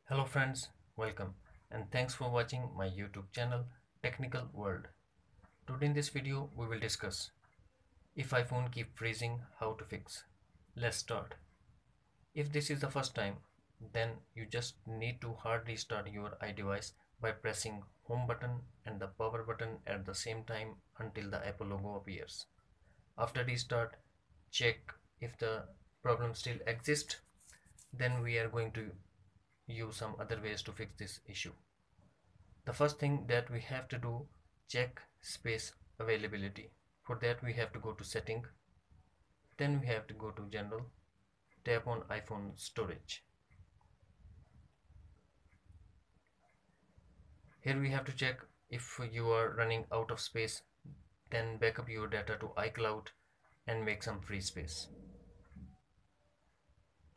Hello friends, welcome and thanks for watching my YouTube channel Technical World. Today in this video we will discuss if iPhone keep freezing, how to fix. Let's start. If this is the first time, then you just need to hard restart your iDevice by pressing home button and the power button at the same time until the Apple logo appears. After restart, check if the problem still exists. Then we are going to use some other ways to fix this issue. The first thing that we have to do, check space availability. For that we have to go to setting, then we have to go to general, tap on iPhone storage. Here we have to check if you are running out of space, then back up your data to iCloud and make some free space.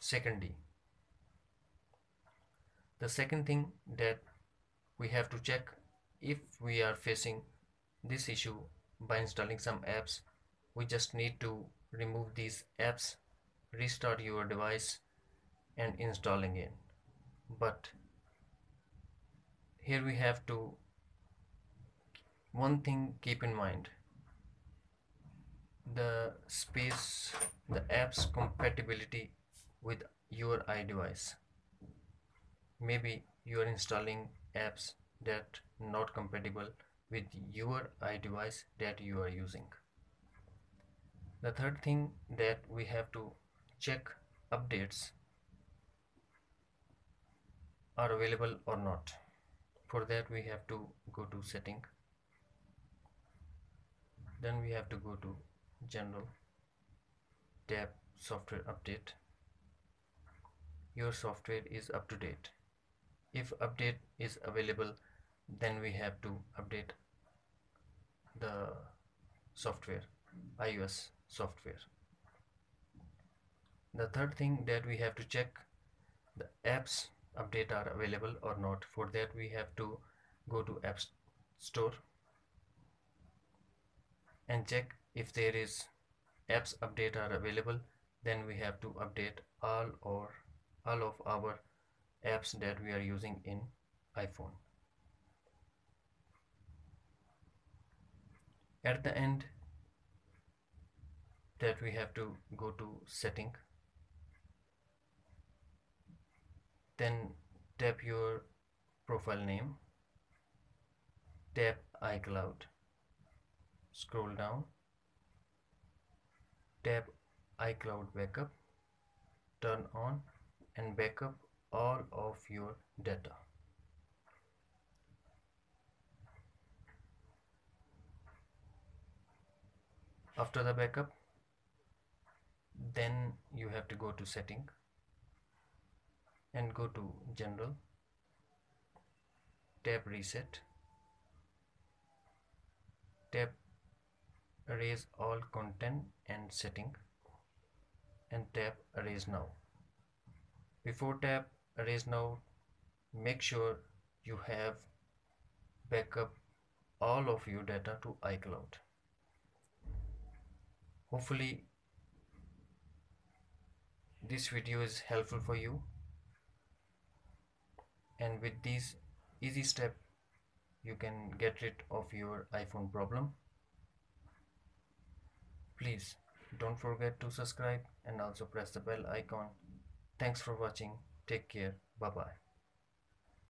Secondly, the second thing that we have to check if we are facing this issue by installing some apps, we just need to remove these apps, restart your device and install again. But here we have to one thing keep in mind, the space, the apps compatibility with your iDevice. Maybe you are installing apps that not compatible with your iDevice that you are using. The third thing that we have to check, updates are available or not. For that we have to go to setting, then we have to go to general, tap software update. Your software is up to date. If update is available, then we have to update the software, iOS software. The third thing that we have to check, the apps update are available or not. For that we have to go to App Store and check if there is apps update are available. Then we have to update all of our apps that we are using in iPhone. At the end that we have to go to setting, then tap your profile name, tap iCloud, scroll down, tap iCloud backup, turn on and backup all of your data. After the backup, then you have to go to setting and go to general, tap reset, tap erase all content and setting and tap erase now. Before tap erase now, make sure you have backup all of your data to iCloud. Hopefully this video is helpful for you, and with these easy steps you can get rid of your iPhone problem. Please don't forget to subscribe and also press the bell icon. Thanks for watching. Take care. Bye bye.